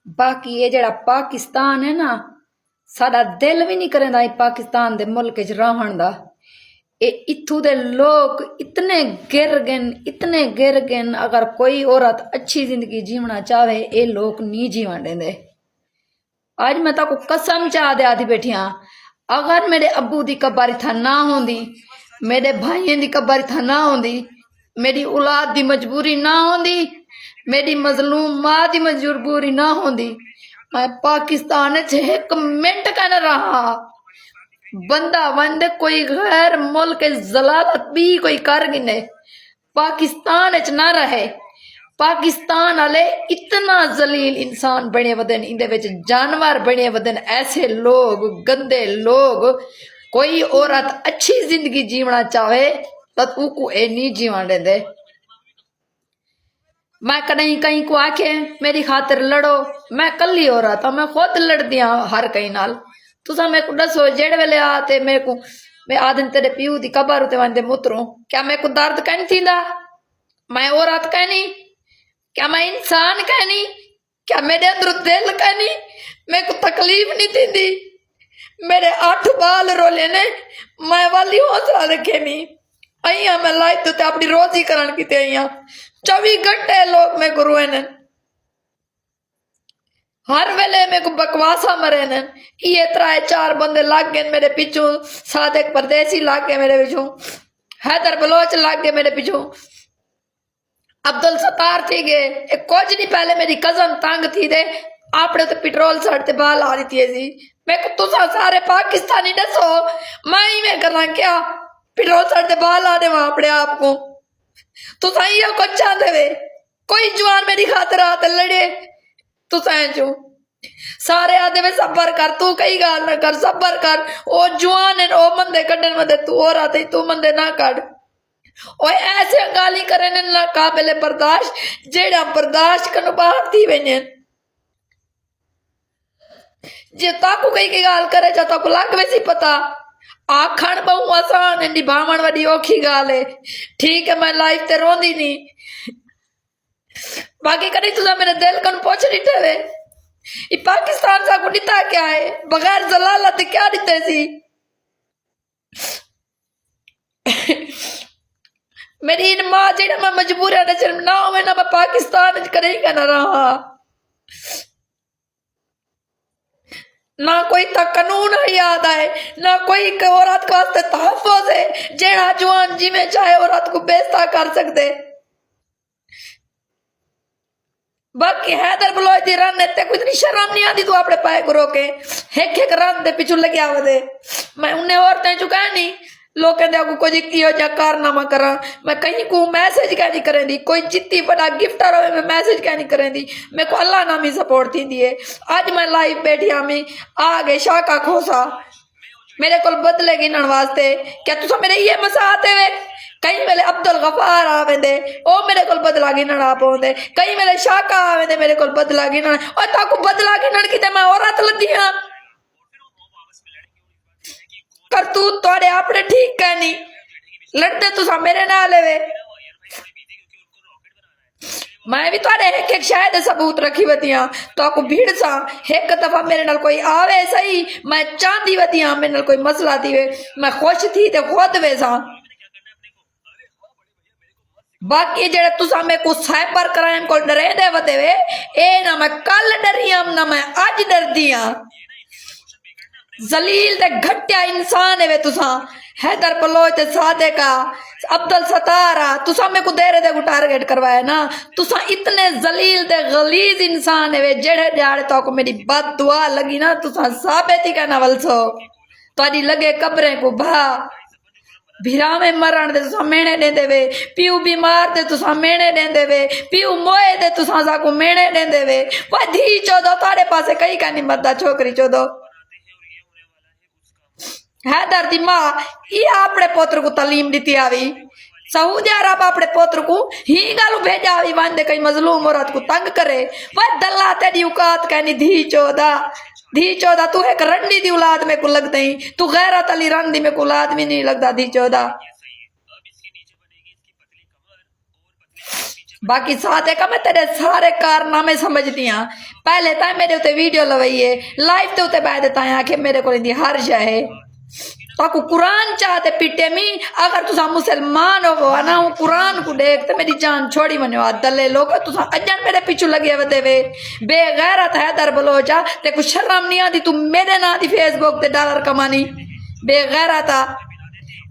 बाकी ये जड़ा पाकिस्तान है ना, साडा दिल भी नहीं करेंदा पाकिस्तान दे मुल्क च रहन दा। इत्थू दे लोग इतने गिर गन अगर कोई औरत अच्छी जिंदगी जीवना चाहे ये लोग नहीं जीवन देंदे। आज मैं ताको कसम चाह दे आदि बैठिया, अगर मेरे अब्बू दी कबारी था ना होंदी, मेरे भाइयों दी कबारी था ना होंदी, मेरी औलाद दी मजबूरी ना होंदी, मेरी मजलूम माँ दी मजबूरी ना होंदी, मैं पाकिस्तान च एक मिनट का न रहा। बंदा वंदे कोई गैर मुल्क जलालत भी कोई कर गिने पाकिस्तान च ना रहे। पाकिस्तान वाले इतना जलील इंसान बने वदन, इंदे विच जानवर बने वदन, ऐसे लोग गंदे लोग। कोई औरत अच्छी जिंदगी जीवना चाहे तो उको ए नहीं जीवन देंदे। मैं कहीं कहीं को आखे मेरी खातिर लड़ो, मैं कली औरत मैं खुद लड़ दिया हर कहीं नाल। तुसा मेरे को दसो जेड़े वेले आते मेरे को मैं आदन तेरे पियू दी कबर उते वंदे मुतरू, क्या मेरे को दर्द कहनी थींदा? मैं औरत कहनी? क्या मैं इंसान कहनी? क्या मेरे अंदर दिल कहनी? मेरे को तकलीफ नहीं थी। मेरे 8 बाल रोले ने, मैं वाली हौसला रखे नहीं। अइया मैं लाई तो अपनी रोजी करण की अइया 24 घंटे लोग मेरे को रोए ने, हर वेले मेरे को बकवासा मरे ने। ये 3-4 बंदे लाग गए मेरे पीछू, सादेक परदेसी लाग गए मेरे पीछू, हैदर बलोच लाग गए मेरे पीछू, अब्दुल सत्तार थी गए। कुछ नहीं पहले मेरी कजन तंग थी दे आपने तो पेट्रोल सड़ते बाल आ रही थी। मैं तुसा सारे पाकिस्तानी दसो मैं ही में करना क्या? पेट्रोल सड़ते बाल आ रहे वहां अपने आप को तुसा ये कुछ चाहते वे? कोई जवान मेरी खातिर आते लड़े तुसा जो सारे आदे वे सबर कर, तू कई गाल ना कर, सबर कर। ओ जवान है ओ मंदे कड्डन मदे, तू और आते तू मंदे ना कड। और ऐसे गाली करे ना काबिल बर्दाश्त, जेड़ा बर्दाश्त करने बाहर थी वेने। जे ताकू कई की गाल करे जा ताकू लग वैसी पता आखण बहु आसान है, निभावण वडी औखी गाल है। ठीक है मैं लाइफ ते रोंदी नहीं, बाकी कहीं तुझा मेरे दिल कन पहुंच नहीं ठेवे। ये पाकिस्तान सा को दिता क्या है बगैर जलालत क्या दिते सी? मेरी इन मां जेड़ा मैं मजबूर है जन्म ना होवे ना मैं पाकिस्तान करेगा ना रहा। ना कोई तक कानून याद आए, ना कोई औरत का वास्ते तहफ्फुज है जेड़ा जवान जी में चाहे औरत को बेइज्जत कर सकते। बाकी हैदर बलोच दी रन ते कुछ नहीं शर्म नहीं आती तू अपने पाए को रोके एक रन दे पिछू लगे आवदे। मैं उन्हें औरतें चुका नहीं लोग कहते को कुछ कियो जा कारनामा करा, मैं कहीं को मैसेज क्या नहीं करें दी, कोई जितनी बड़ा गिफ्टर हो मैं मैसेज क्या नहीं करें दी। मेरे को अल्लाह नाम ही सपोर्ट थी दिए। आज मैं लाइव बैठी हमें आ गए शाका खोसा मेरे को बदले गिनन वास्ते। क्या तुसा मेरे ये मसा आते वे? कई वेले अब्दुल गफार आवेंदे ओ मेरे को बदला गिनन आ पाउंदे, कई वेले शाका आवेंदे मेरे को बदला गिनन। और ताकू बदला गिनन किते मैं औरत लगी हां। करतूत तोड़े आपने ठीक कहनी लड़ते तुसा मेरे नाल वे। मैं भी तोड़े एक शायद सबूत रखी वतिया तो को भीड़ सा एक दफा मेरे नाल कोई आवे सही मैं चांदी वतिया मेरे नाल कोई मसला थी वे मैं खुश थी ते खुद वे सा। बाकी जेड़े तुसा में को साइबर क्राइम को डरे दे वते वे ए ना मैं कल डरी हम ना मैं आज डर दिया। जलील ते घटिया इंसान है वे तुसा। हैदर बलोच ते सादेका अब्दुल सतारा तुसा में को देरे दे को टारगेट करवाया ना। तुसा इतने जलील ते गलीज इंसान है वे जेड़े जाड़े तो को मेरी बद दुआ लगी ना तुसा साबित ही कहना वलसो तोड़ी लगे कब्रें को भा भिरा में मरण दे तुसा मेणे देंदे वे, पियू बीमार दे तुसा मेणे देंदे वे, पियू मोए दे तुसा साको मेणे देंदे वे। वो धी चोदो तारे पासे कई का नहीं मरदा छोकरी चोदो। हैदर दी मां ये अपने पोत्र को तालीम दी आवी सऊदी अरब अपने पोत्र को ही गालू भेजा आवी वांदे कई मजलूम औरत को तंग करे। वह दल्ला तेरी औकात कहनी धी चौदा तू एक रंडी दी औलाद में को लगता ही तू गैरत अली रंडी में को औलाद भी नहीं लगता धी चौदा। बाकी साथ है का मैं तेरे सारे कारनामे समझदी हाँ पहले तो मेरे उत्ते वीडियो लवाइए लाइव ते उत्ते बैठ देता है कि मेरे को हर शय है ताकू कुरान चाहते पिटे मी अगर तुसा मुसलमान हो ना हूँ कुरान को देख ते मेरी जान छोड़ी मनो दले लोग तुसा अजन मेरे पीछू लगे वदे वे बेगैरत है दर बलोचा ते कुछ शर्म नहीं आती तू मेरे ना दी फेसबुक ते डॉलर कमानी बेगैरत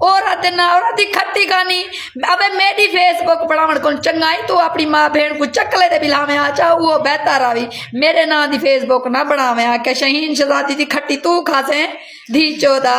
औरत ना औरत खट्टी खानी अबे मेरी फेसबुक बढ़ावन को चंगाई तू अपनी माँ बहन को चकले दे बिला में आचा वो बेहतर आवी मेरे ना दी फेसबुक ना बढ़ावे आके शहीन शहजादी दी खट्टी तू खासे धी चौदा